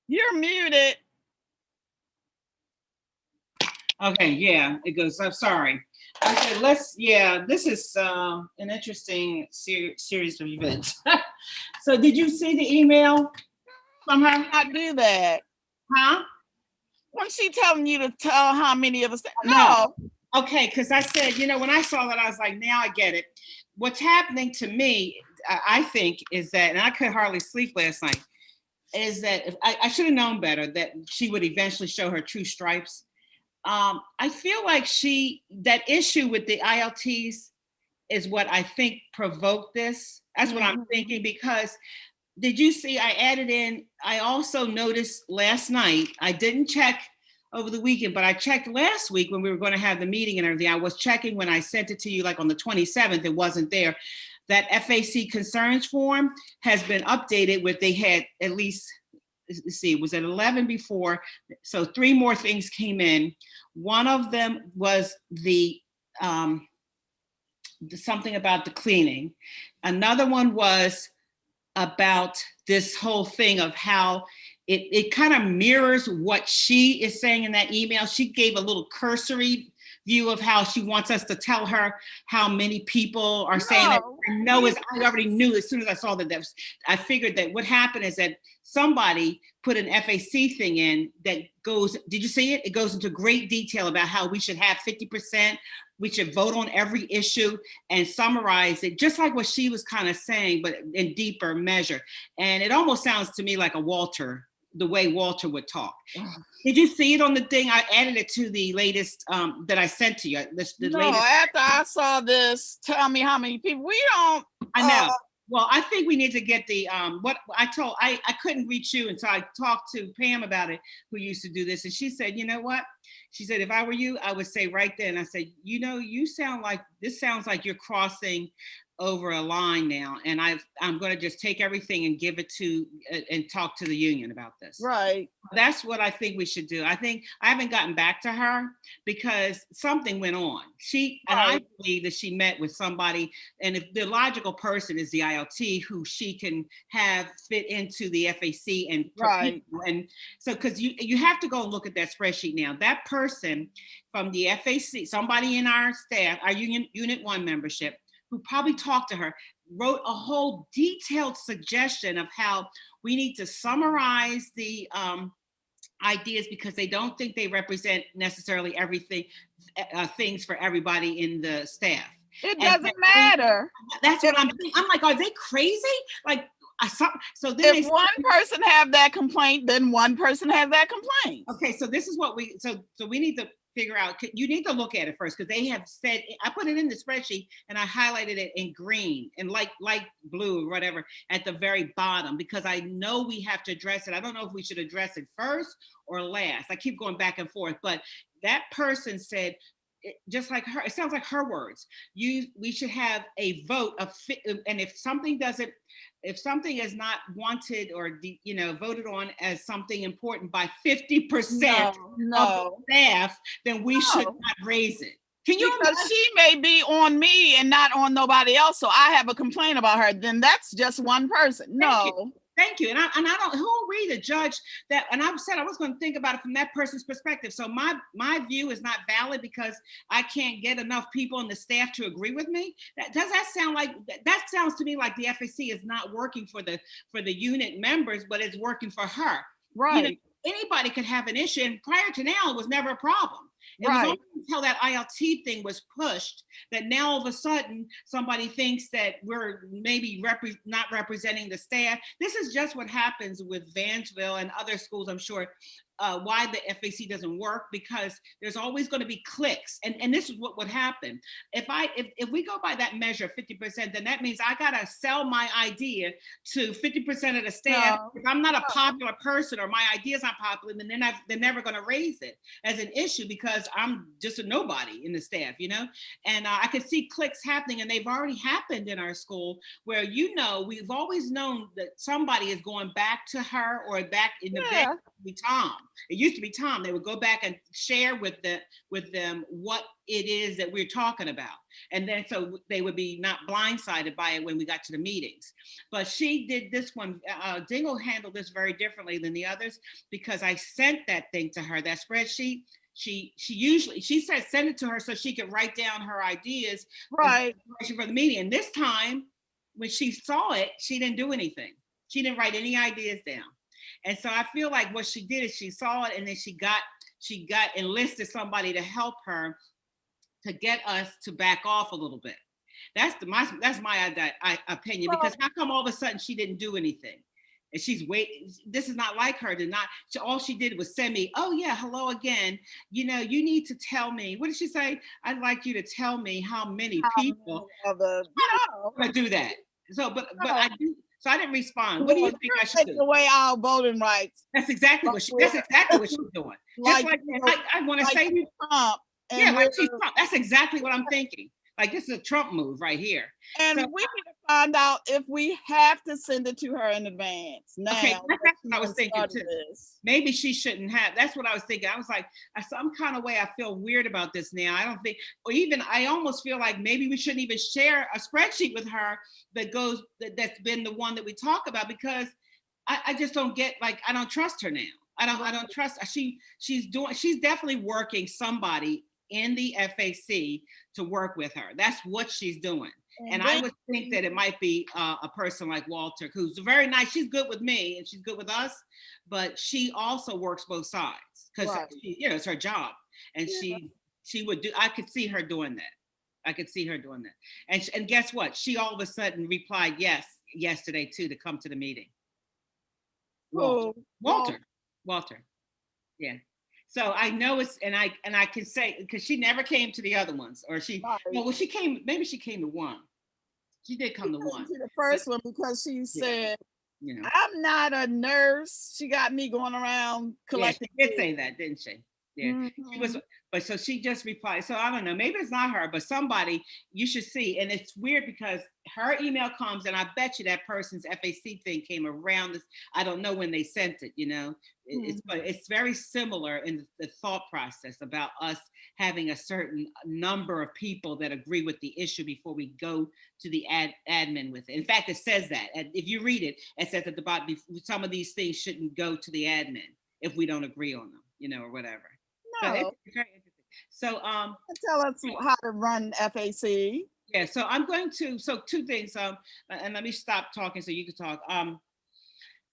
You're muted. Okay, yeah, it goes. I'm sorry. I said, this is an interesting series of events. So, did you see the email from her? Not do that. Huh? When she telling you to tell how many of us, No. no. Okay, because I said, when I saw that, I was like, now I get it. What's happening to me, I think, is that, and I could hardly sleep last night, is that I should have known better that she would eventually show her true stripes. I feel like that issue with the ILTs is what I think provoked this. That's what I'm thinking, because did you see I added in, I also noticed last night, I didn't check over the weekend, but I checked last week when we were going to have the meeting and everything. I was checking when I sent it to you, like on the 27th, it wasn't there. That FAC concerns form has been updated with, they had at least, let's see, it was at 11 before. So 3 more things came in. One of them was something about the cleaning. Another one was about this whole thing of how it kind of mirrors what she is saying in that email. She gave a little cursory view of how she wants us to tell her how many people are saying that. I already knew as soon as I saw that. I figured that what happened is that somebody put an FAC thing in that goes, did you see it? It goes into great detail about how we should have 50%. We should vote on every issue and summarize it, just like what she was kind of saying, but in deeper measure. And it almost sounds to me like the way Walter would talk. Did you see it on the thing? I added it to the latest that I sent to you. After I saw this, tell me how many people. We don't. I know. Well, I think we need to get the what I couldn't reach you, and so I talked to Pam about it, who used to do this, and she said, you know what? She said, if I were you, I would say right then. I said, this sounds like you're crossing over a line now, and I'm going to just take everything and give it to and talk to the union about this. Right. That's what I think we should do. I think I haven't gotten back to her because something went on. And I believe that she met with somebody, and if the logical person is the ILT, who she can have fit into the FAC and so, because you have to go and look at that spreadsheet now. That person from the FAC, somebody in our staff, our Unit 1 membership, who probably talked to her, wrote a whole detailed suggestion of how we need to summarize the ideas, because they don't think they represent necessarily everything, things for everybody in the staff. It doesn't matter. That's what I'm thinking. I'm like, are they crazy? Like, so then if one person have that complaint, then one person has that complaint. Okay, so this is what we need to figure out. You need to look at it first, because they have said, I put it in the spreadsheet and I highlighted it in green and light blue or whatever at the very bottom, because I know we have to address it. I don't know if we should address it first or last. I keep going back and forth, but that person said, just like her, it sounds like her words. We should have a vote and if something is not wanted or voted on as something important by 50% of the staff, then we should not raise it. Can you? Because she may be on me and not on nobody else, so I have a complaint about her. Then that's just one person. No. Thank you. And I don't, who are we to judge that? And I said I was going to think about it from that person's perspective. So my view is not valid because I can't get enough people on the staff to agree with me. That sounds to me like the FAC is not working for the unit members, but it's working for her. Right. Anybody could have an issue, and prior to now, it was never a problem. It was only until that ILT thing was pushed that now all of a sudden somebody thinks that we're maybe not representing the staff. This is just what happens with Vansville and other schools, I'm sure. Why the FAC doesn't work, because there's always going to be cliques, and this is what would happen if we go by that measure 50%. Then that means I gotta sell my idea to 50% of the staff. If I'm not a popular person or my idea is not popular, then they're never going to raise it as an issue because I'm just a nobody in the staff, And I could see cliques happening, and they've already happened in our school where we've always known that somebody is going back to her or back in the back to Tom. It used to be Tom. They would go back and share with them what it is that we're talking about. And then so they would be not blindsided by it when we got to the meetings. But she did this one. Dingle handled this very differently than the others because I sent that thing to her, that spreadsheet. She said send it to her so she could write down her ideas Right. for the meeting. And this time, when she saw it, she didn't do anything. She didn't write any ideas down. And so I feel like what she did is she saw it and then she enlisted somebody to help her to get us to back off a little bit. That's my opinion, because how come all of a sudden she didn't do anything? And she's waiting. This is not like her to not. All she did was send me, oh yeah, hello again. You need to tell me. What did she say? I'd like you to tell me how many people to do that. So, but I do. So I didn't respond. What do you think I should do? Away our voting rights. That's exactly what she's doing. Just like I want to say Trump. Yeah, like she's Trump. That's exactly what I'm thinking. Like, this is a Trump move right here. And we need to find out if we have to send it to her in advance. Now, okay, that's what I was thinking too. Maybe she shouldn't have. That's what I was thinking. I was like, some kind of way I feel weird about this now. I don't think, or even I almost feel like maybe we shouldn't even share a spreadsheet with her that's been the one that we talk about, because I just don't get, like, I don't trust her now. I don't trust. She's definitely working somebody in the FAC to work with her. That's what she's doing. And I would think that it might be a person like Walter, who's very nice. She's good with me and she's good with us, but she also works both sides because it's her job. And she would do. I could see her doing that. And guess what? She all of a sudden replied yes yesterday too, to come to the meeting. Walter. Yeah. So I know and I can say, because she never came to the other ones, or she came, maybe she came to one. She did come to one. To the first one, because she said, I'm not a nurse. She got me going around collecting. Yeah, she did say that, didn't she? Yeah. Mm-hmm. She was, but so she just replied. So I don't know, maybe it's not her, but somebody you should see. And it's weird because her email comes, and I bet you that person's FAC thing came around this. I don't know when they sent it, but it's very similar in the thought process about us having a certain number of people that agree with the issue before we go to the admin with it. In fact, it says that. If you read it, it says at the bottom, some of these things shouldn't go to the admin if we don't agree on them, or whatever. No. So it's very interesting. So tell us how to run FAC. Yeah, so I'm going to, two things, and let me stop talking so you can talk.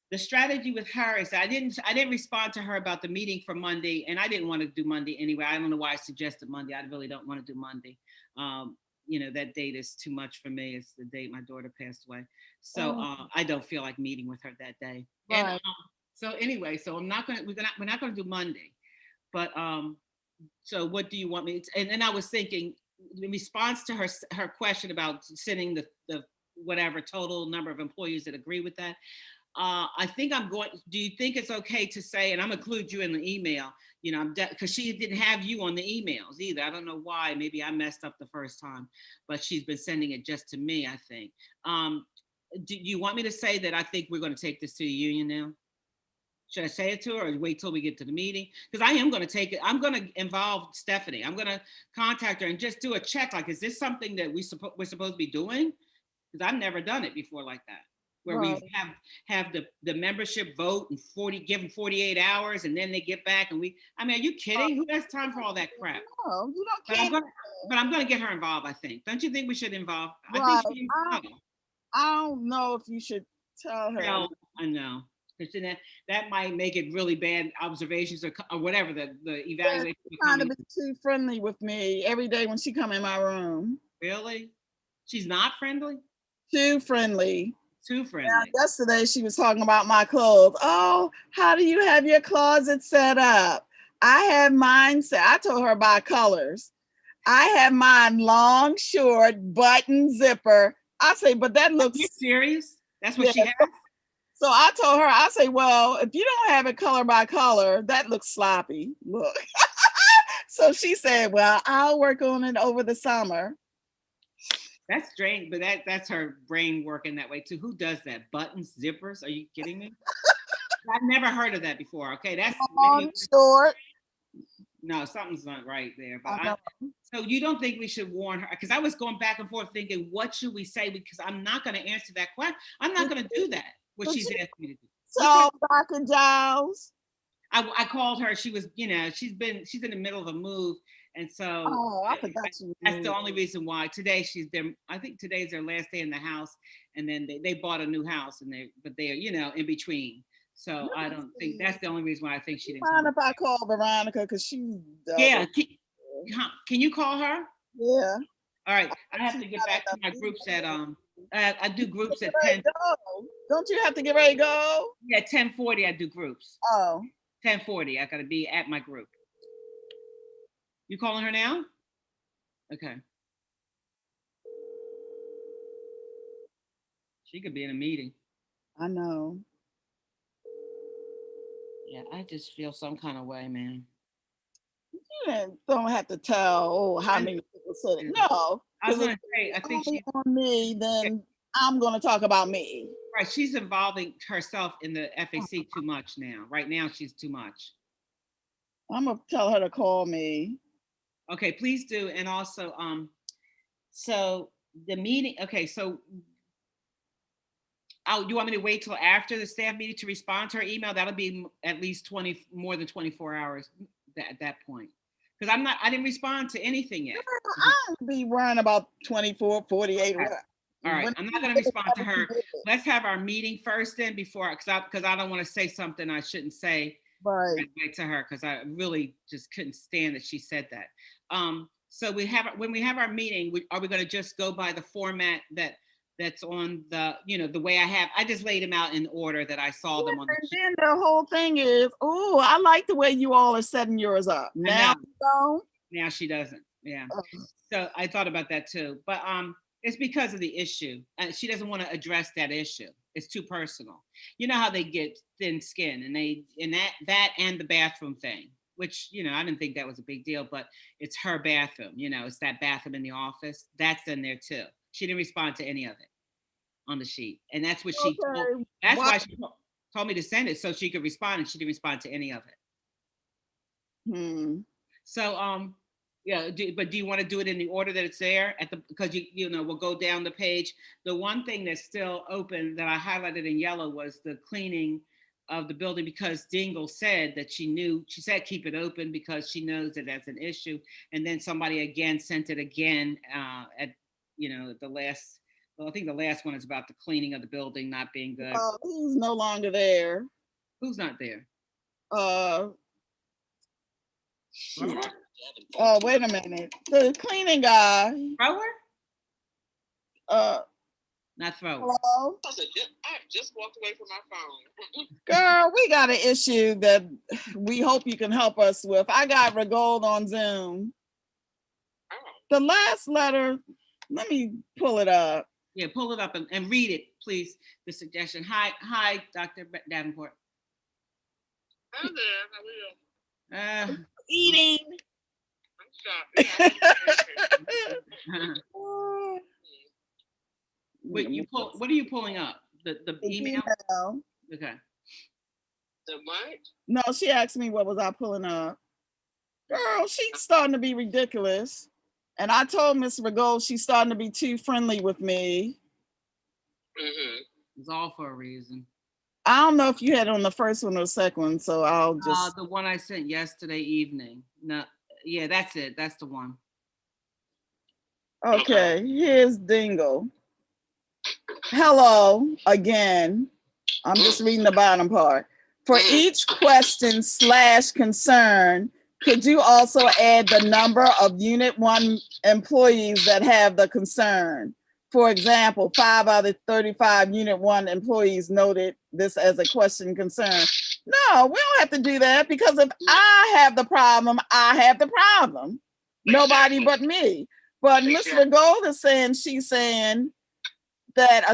The strategy with her is that I didn't respond to her about the meeting for Monday, and I didn't want to do Monday anyway. I don't know why I suggested Monday. I really don't want to do Monday. That date is too much for me. It's the date my daughter passed away. So I don't feel like meeting with her that day. Right. And so anyway, so we're not going to do Monday. But so what do you want me to, and then I was thinking, in response to her question about sending the whatever total number of employees that agree with that, I think do you think it's okay to say, and I'm gonna include you in the email, because she didn't have you on the emails either. I don't know why, maybe I messed up the first time, but she's been sending it just to me, I think. Do you want me to say that I think we're gonna take this to the union now? Should I say it to her or wait till we get to the meeting? Because I am going to take it. I'm going to involve Stephanie. I'm going to contact her and just do a check. Like, is this something that we're supposed to be doing? Because I've never done it before like that, where we have the membership vote and give them 48 hours and then they get back and are you kidding? Who has time for all that crap? No, you don't. But I'm going to get her involved, I think. Don't you think we should involve? Right. I don't know if you should tell her. No, I know. Because then that might make it really bad observations or whatever the evaluation. She's trying to be too friendly with me every day when she come in my room. Really? She's not friendly? Too friendly. Too friendly. Yesterday she was talking about my clothes. Oh, how do you have your closet set up? I have mine set. I told her by colors. I have mine long, short, button, zipper. I say, but that looks. Are you serious? That's what she has? So I told her, I say, well, if you don't have it color by color, that looks sloppy. Look. So she said, well, I'll work on it over the summer. That's strange, but that's her brain working that way too. Who does that? Buttons, zippers? Are you kidding me? I've never heard of that before. Okay, that's long, short. no, something's not right there. But I know. so you don't think we should warn her? Because I was going back and forth thinking, what should we say? Because I'm not going to answer that question. I'm not going to do that. What she's asked me to do. So, Dr. Giles. I called her. She was, she's in the middle of a move, and so Oh, I forgot you. that's the only reason why. Today she's there. I think today's their last day in the house, and then they bought a new house, and they're in between. So I don't think that's the only reason why I think she didn't. Mind if I call Veronica because she? Yeah. Can you call her? Yeah. All right. I have to get back to my groups at I do groups at 10. Don't you have to get ready to go? Yeah, 10:40 I do groups. Oh. 10:40 I gotta be at my group. You calling her now? Okay. She could be in a meeting. I know. Yeah, I just feel some kind of way, man. You don't have to tell how many people said it. No. I was gonna say, I think she's on me, then I'm gonna talk about me. Right. She's involving herself in the FAC too much now. Right now, she's too much. I'm gonna tell her to call me. Okay, please do. And also, so the meeting. Okay, so you want me to wait till after the staff meeting to respond to her email? That'll be at least more than 24 hours at that point. Because I didn't respond to anything yet. I'll be worrying about 24, 48. Okay. All right, I'm not going to respond to her. Let's have our meeting first then because I don't want to say something I shouldn't say right to her because I really just couldn't stand that she said that. So when we have our meeting, are we going to just go by the format that's on the way I just laid them out in order that I saw them on the sheet. And then the whole thing is, I like the way you all are setting yours up. Now she doesn't. Yeah. So I thought about that too, but it's because of the issue. She doesn't want to address that issue. It's too personal. You know how they get thin skin, and that and the bathroom thing, which I didn't think that was a big deal, but it's her bathroom. It's that bathroom in the office that's in there too. She didn't respond to any of it on the sheet, and that's what she told. That's why she told me to send it so she could respond, and she didn't respond to any of it. So yeah, but do you want to do it in the order that it's there because we'll go down the page. The one thing that's still open that I highlighted in yellow was the cleaning of the building because Dingle said that she said keep it open because she knows that that's an issue, and then somebody again sent it again at the last. Well, I think the last one is about the cleaning of the building not being good. He's no longer there. Who's not there? Oh, wait a minute. The cleaning guy. Thrower? Not Thrower. Hello? I just walked away from my phone. Girl, we got an issue that we hope you can help us with. I got Regold on Zoom. Oh. The last letter, let me pull it up. Yeah, pull it up and read it, please. The suggestion. Hi, Dr. Davenport. Hi there. How are you? Eating. I'm shopping. Wait, what are you pulling up? The email? Okay. The what? No, she asked me what was I pulling up. Girl, she's starting to be ridiculous. And I told Miss Regold she's starting to be too friendly with me. It's all for a reason. I don't know if you had it on the first one or the second one, so I'll just. The one I sent yesterday evening. No, yeah, that's it. That's the one. Okay, here's Dingle. Hello again. I'm just reading the bottom part. For each question / concern, could you also add the number of Unit 1 employees that have the concern? For example, 5 out of 35 Unit 1 employees noted this as a question concern. No, we don't have to do that because if I have the problem, I have the problem. Nobody but me. But Ms. Regold is saying, she's saying that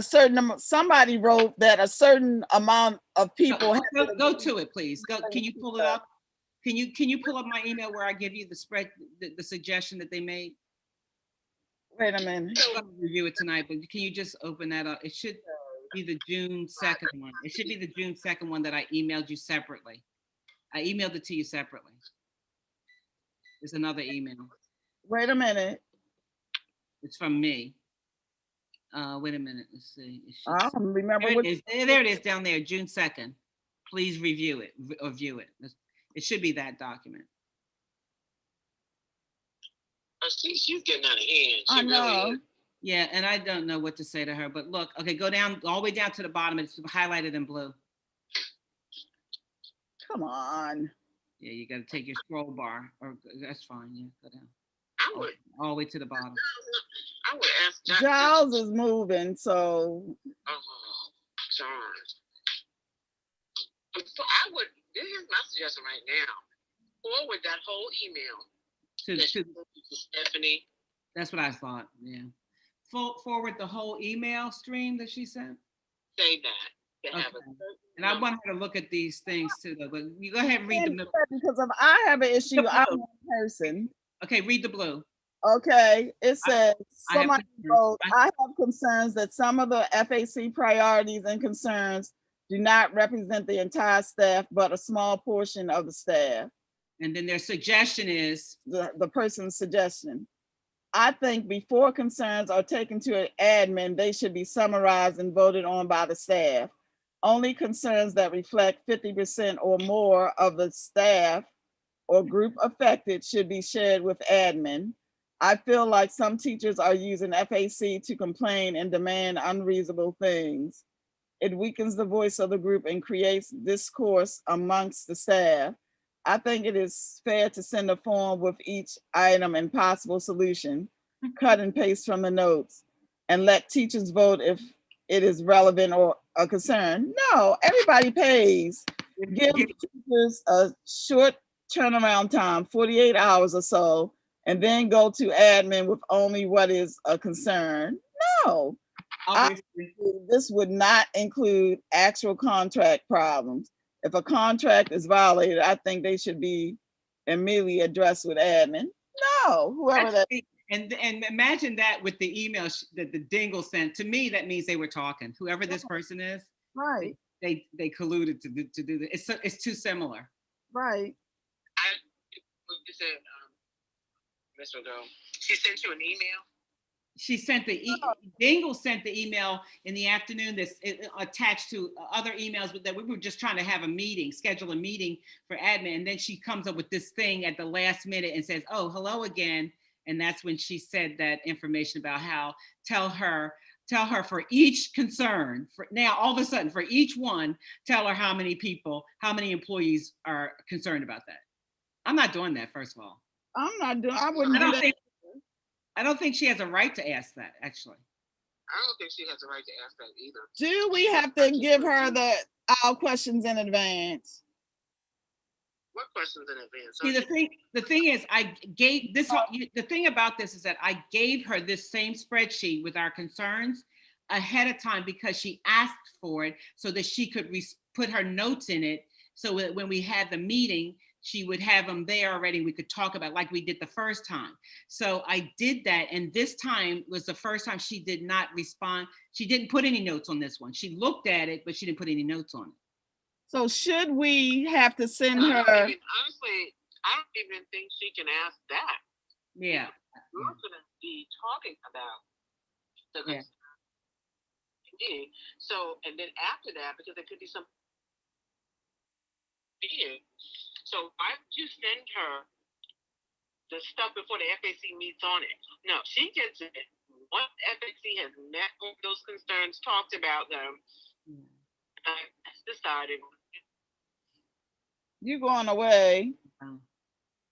somebody wrote that a certain amount of people. Go to it, please. Can you pull it up? Can you pull up my email where I give you the suggestion that they made? Wait a minute. I'm going to review it tonight, but can you just open that up? It should. be the June 2nd one. It should be the June 2nd one that I emailed you separately. I emailed it to you separately. There's another email. Wait a minute. It's from me. Wait a minute. Let's see. I don't remember There what. it is. There it is down there, June 2nd. Please review it or view it. It should be that document. She's getting out of hand. I know. Really is. Yeah, and I don't know what to say to her, but look, okay, go down all the way down to the bottom. It's highlighted in blue. Come on. Yeah, you got to take your scroll bar, or that's fine. Yeah, go down I would. all the way to the bottom. I would ask Jack. Giles is moving, so Oh, John. So I would. This is my suggestion right now. Forward that whole email To, that to, you sent to Stephanie. that's what I thought. Yeah. Forward the whole email stream that she sent. Say that. To have a Okay. certain And I number. want her to look at these things too, though. But you go ahead and read the middle. because if I have an issue, The I'm blue. one person. Okay, read the blue. Okay, it says I have somebody concerns. wrote, I have concerns that some of the FAC priorities and concerns do not represent the entire staff, but a small portion of the staff. And then their suggestion is, The person's suggestion. I think before concerns are taken to an admin, they should be summarized and voted on by the staff. Only concerns that reflect 50% or more of the staff or group affected should be shared with admin. I feel like some teachers are using FAC to complain and demand unreasonable things. It weakens the voice of the group and creates discourse amongst the staff. I think it is fair to send a form with each item and possible solution, cut and paste from the notes, and let teachers vote if it is relevant or a concern. No, everybody pays. Give teachers a short turnaround time, 48 hours or so, and then go to admin with only what is a concern. No, obviously, this would not include actual contract problems. If a contract is violated, I think they should be immediately addressed with admin. No, whoever that. and imagine that with the email that the Dingle sent to me. That means they were talking. Whoever this person is, Right, they colluded to do this. It's too similar. right. You said, Miss O'Donnell, she sent you an email? She sent Dingle sent the email in the afternoon that's attached to other emails, but that we were just trying to have a meeting, schedule a meeting for admin. And then she comes up with this thing at the last minute and says, oh, hello again. And that's when she said that information about how tell her for each concern, for now, all of a sudden, for each one, tell her how many people, how many employees are concerned about that. I'm not doing that, first of all. I'm not doing, I wouldn't do that. I don't think she has a right to ask that, actually. I don't think she has a right to ask that either. Do we have to give her our questions in advance? What questions in advance? See, the thing is, I gave this, the thing about this is that I gave her this same spreadsheet with our concerns ahead of time because she asked for it so that she could put her notes in it. So that when we had the meeting, she would have them there already. We could talk about like we did the first time. So I did that. And this time was the first time she did not respond. She didn't put any notes on this one. She looked at it, but she didn't put any notes on it. So should we have to send her? Honestly, I don't even think she can ask that. Yeah. We're going to be talking about the meeting. So, and then after that, because there could be some meeting. So why don't you send her the stuff before the FAC meets on it? No, she gets it. Once FAC has met on those concerns, talked about them, has decided You going away?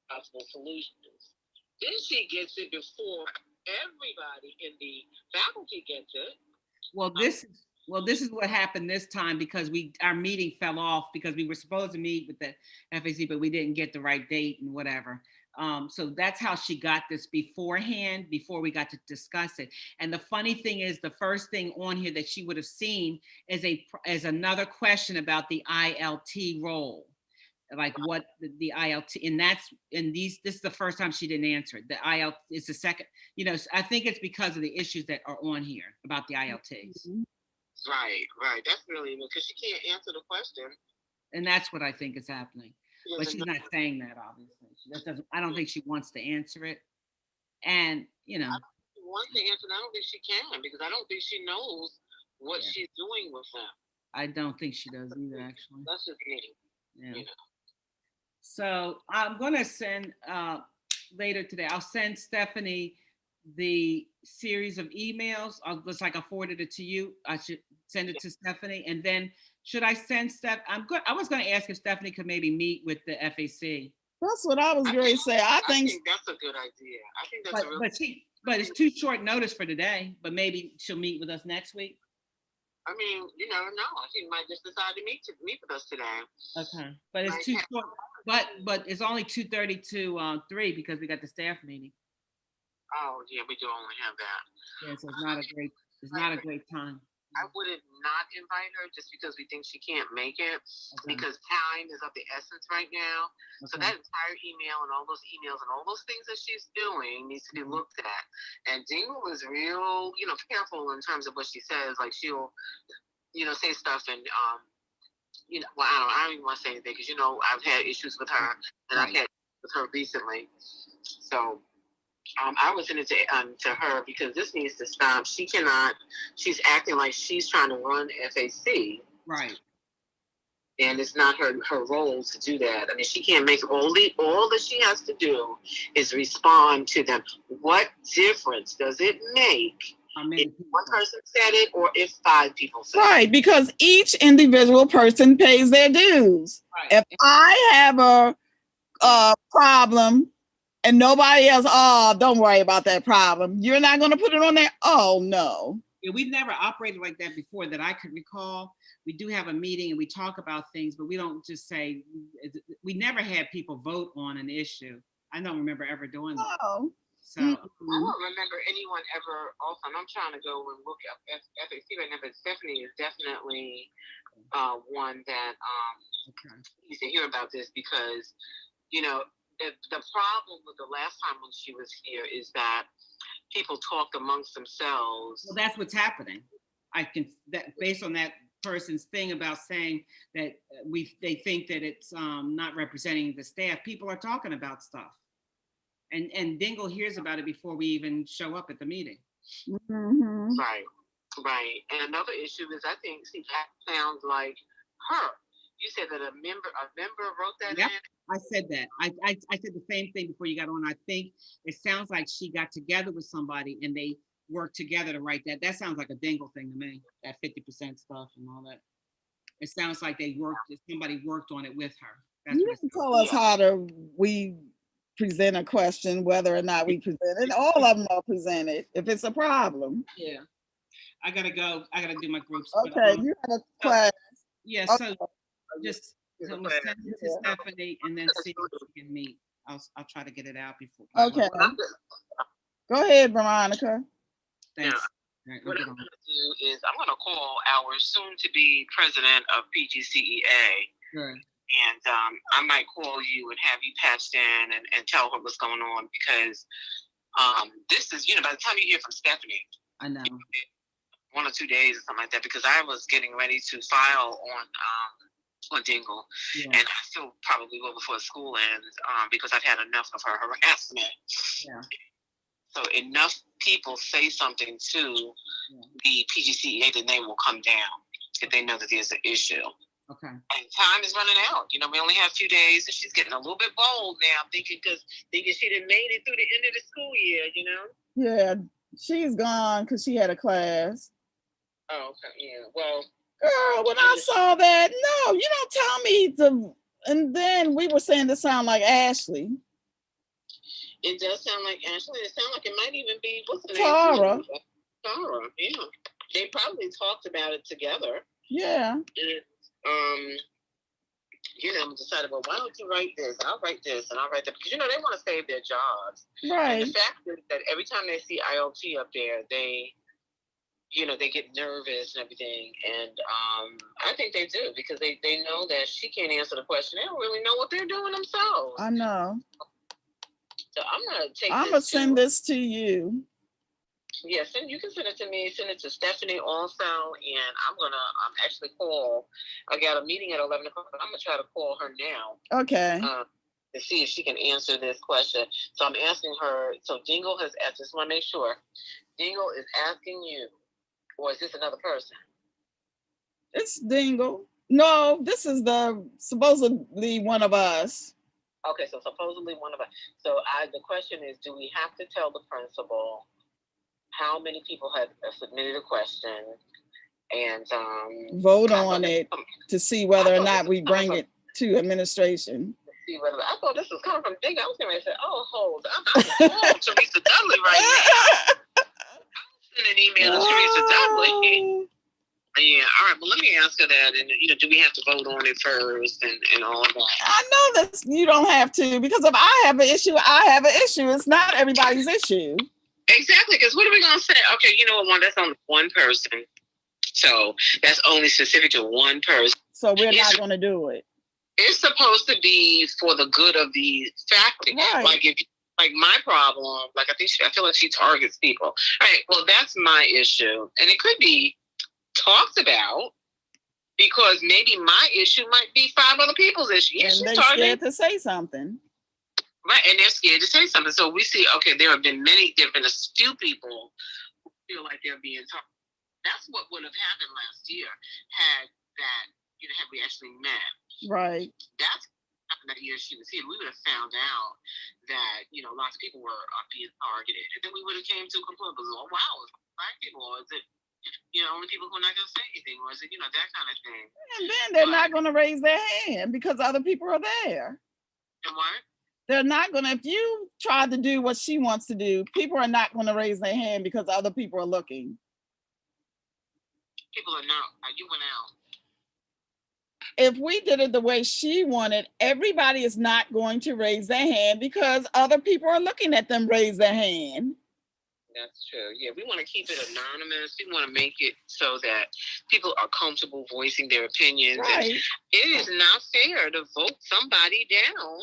possible solutions. Then she gets it before everybody in the faculty gets it. Well, this is what happened this time because our meeting fell off because we were supposed to meet with the FAC, but we didn't get the right date and whatever. So that's how she got this beforehand, before we got to discuss it. And the funny thing is, the first thing on here that she would have seen is another question about the ILT role. Like what the ILT, and this is the first time she didn't answer it. The ILT is the second, I think it's because of the issues that are on here about the ILTs. Mm-hmm. Right. That's really because she can't answer the question. And that's what I think is happening. She But doesn't she's know. not saying that, obviously. She just doesn't, I don't think she wants to answer it. And, you know, She wants to answer, and I don't think she can because I don't think she knows what Yeah. she's doing with them. I don't think she does either, actually. That's just me. Yeah. You know. So I'm going to send later today, I'll send Stephanie the series of emails. Looks like I forwarded it to you. I should send it to Stephanie. And then should I send Steph? I was going to ask if Stephanie could maybe meet with the FAC. That's what I was going to say. I think that's a good idea. I think that's but it's too short notice for today. But maybe she'll meet with us next week. I mean, you never know. She might just decide to meet with us today. Okay, but it's too short. But it's only 2:30 to 3 because we got the staff meeting. Oh yeah, we do only have that. Yeah, so it's not a great time. I would not invite her just because we think she can't make it because time is of the essence right now. Okay. So that entire email and all those emails and all those things that she's doing needs to be looked at. And Dingle is real, careful in terms of what she says. Like she'll, say stuff and well, I don't even want to say anything because I've had issues with her and I've had with her recently. So. I would send it to her because this needs to stop. She's acting like she's trying to run FAC. Right. And it's not her role to do that. I mean, she can't make all that she has to do is respond to them. What difference does it make if one person said it or if 5 people said it? Right, because each individual person pays their dues. Right. If I have a problem, and nobody else, don't worry about that problem. You're not going to put it on there? Oh, no. Yeah, we've never operated like that before that I could recall. We do have a meeting and we talk about things, but we don't just say, we never had people vote on an issue. I don't remember ever doing that. Oh. So I don't remember anyone ever also, and I'm trying to go and look up FAC right now, but Stephanie is definitely one that needs to hear about this because, the problem with the last time when she was here is that people talk amongst themselves. Well, that's what's happening. Based on that person's thing about saying that they think that it's not representing the staff. People are talking about stuff, and Dingle hears about it before we even show up at the meeting. Mm-hmm. Right. And another issue is I think that sounds like her. You said that a member wrote that in. I said that. I said the same thing before you got on. I think it sounds like she got together with somebody and they worked together to write that. That sounds like a Dingle thing to me, that 50% stuff and all that. It sounds like somebody worked on it with her. That's you can tell us how we present a question, whether or not we present it. All of them are presented if it's a problem. Yeah. I got to go. I got to do my groups. Okay, you have a class. Yeah, so just I'm gonna send it to Stephanie and then see if we can meet. I'll try to get it out before. Okay. Go ahead, Veronica. Thanks. Right, what I'm going to do is I'm going to call our soon-to-be president of PGCEA. Sure. And I might call you and have you patched in and tell her what's going on because this is, by the time you hear from Stephanie, I know 1 or 2 days or something like that because I was getting ready to file on Dingle, and I still probably will before school ends because I've had enough of her harassment. Yeah. So enough people say something to the PGCEA, then they will come down if they know that there's an issue. Okay. And time is running out. We only have 2 days, and she's getting a little bit bold now, thinking she done made it through the end of the school year. Yeah, she's gone because she had a class. Oh, okay. Yeah. Well. Girl, when I saw that, no, you don't tell me and then we were saying this sound like Ashley. It does sound like Ashley. It sounds like it might even be Tara. Tara, yeah. They probably talked about it together. Yeah. And, decided, well, why don't you write this? I'll write this and I'll write that. Because, they want to save their jobs. Right. And the fact is that every time they see ILT up there, they get nervous and everything. And I think they do because they know that she can't answer the question. They don't really know what they're doing themselves. I know. So I'm going to send this to you. Yeah, you can send it to me. Send it to Stephanie also, and I'm gonna actually call. I got a meeting at 11 o'clock. I'm gonna try to call her now. Okay. To see if she can answer this question. So I'm asking her. So Dingle has asked. Just want to make sure. Dingle is asking you, or is this another person? It's Dingle. No, this is supposedly one of us. Okay, so supposedly one of us. So the question is, do we have to tell the principal how many people have submitted a question and vote on it to see whether or not we bring it to administration? See whether I thought this was coming from Dingle. I was going to say, oh, hold on. I'm calling Teresa Dudley right now. I'm sending an email to Teresa Dudley. Yeah, all right. Well, let me ask her that. And, do we have to vote on it first and all of that? I know that you don't have to, because if I have an issue, I have an issue. It's not everybody's issue. Exactly, because what are we going to say? Okay, you know what? That's only one person. So that's only specific to one person. So we're not going to do it. It's supposed to be for the good of the faculty. Right. Like my problem, I feel like she targets people. All right, well, that's my issue. And it could be talked about, because maybe my issue might be 5 other people's issue. And they're scared to say something. Right, and they're scared to say something. So we see, okay, there have been a few people who feel like they're being targeted. That's what would have happened last year had we actually met. Right. That's that year she was here. We would have found out that, lots of people were being targeted. And then we would have came to a conclusion, oh, wow, it's Black people, or is it, only people who are not going to say anything, or is it, that kind of thing. And then they're not going to raise their hand because other people are there. And what? They're not going to, if you try to do what she wants to do, people are not going to raise their hand because other people are looking. People are not. You went out. If we did it the way she wanted, everybody is not going to raise their hand because other people are looking at them raise their hand. That's true. Yeah, we want to keep it anonymous. We want to make it so that people are comfortable voicing their opinions. Right. And it is not fair to vote somebody down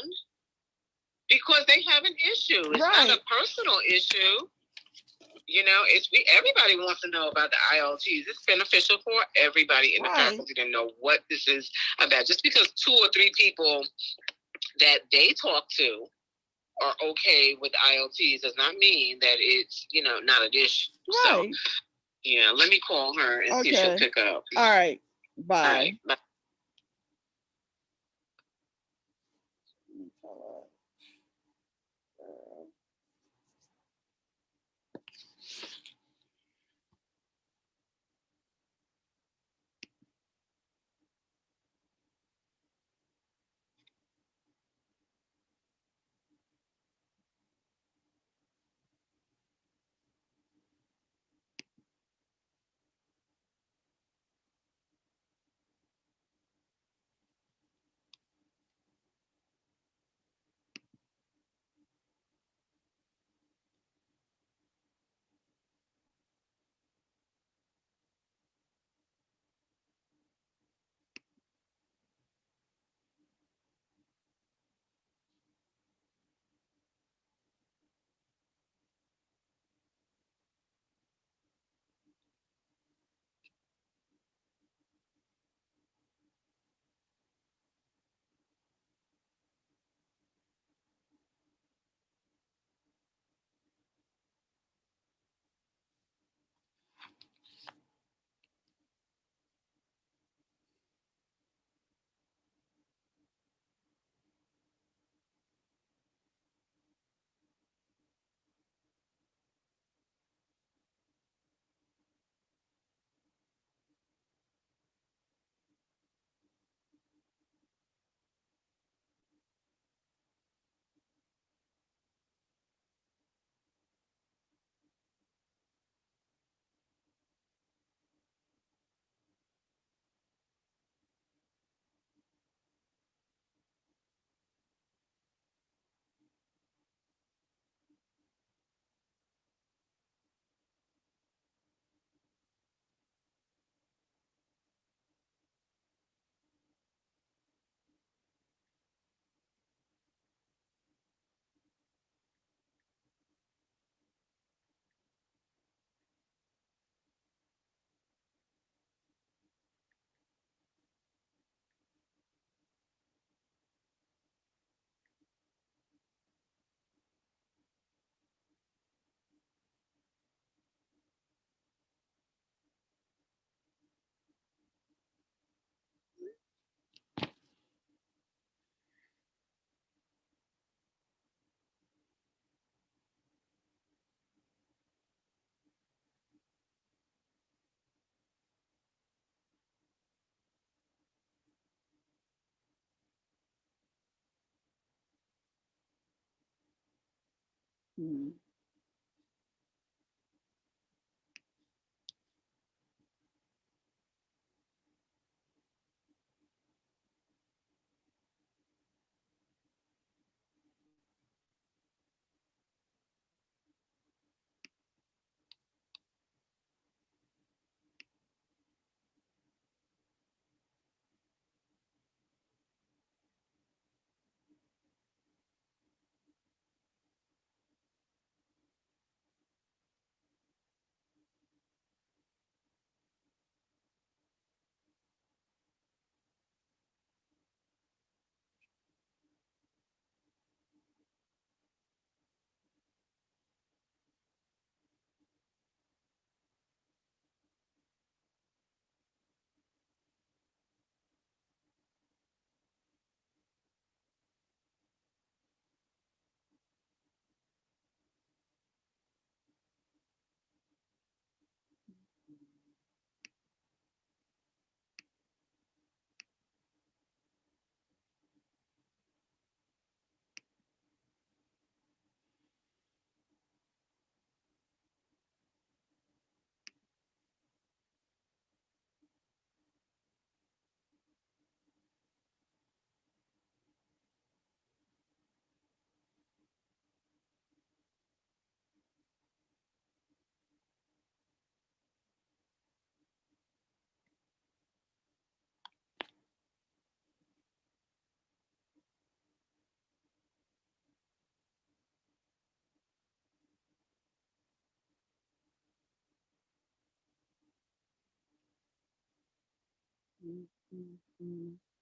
because they have an issue. It's not a personal issue. Everybody wants to know about the ILTs. It's beneficial for everybody in the faculty to know what this is about. Just because 2 or 3 people that they talk to are okay with ILTs does not mean that it's, not an issue. Right. So, let me call her and see if she'll pick up. All right. Bye. All right. Bye. Mm. Mm, mm, mm.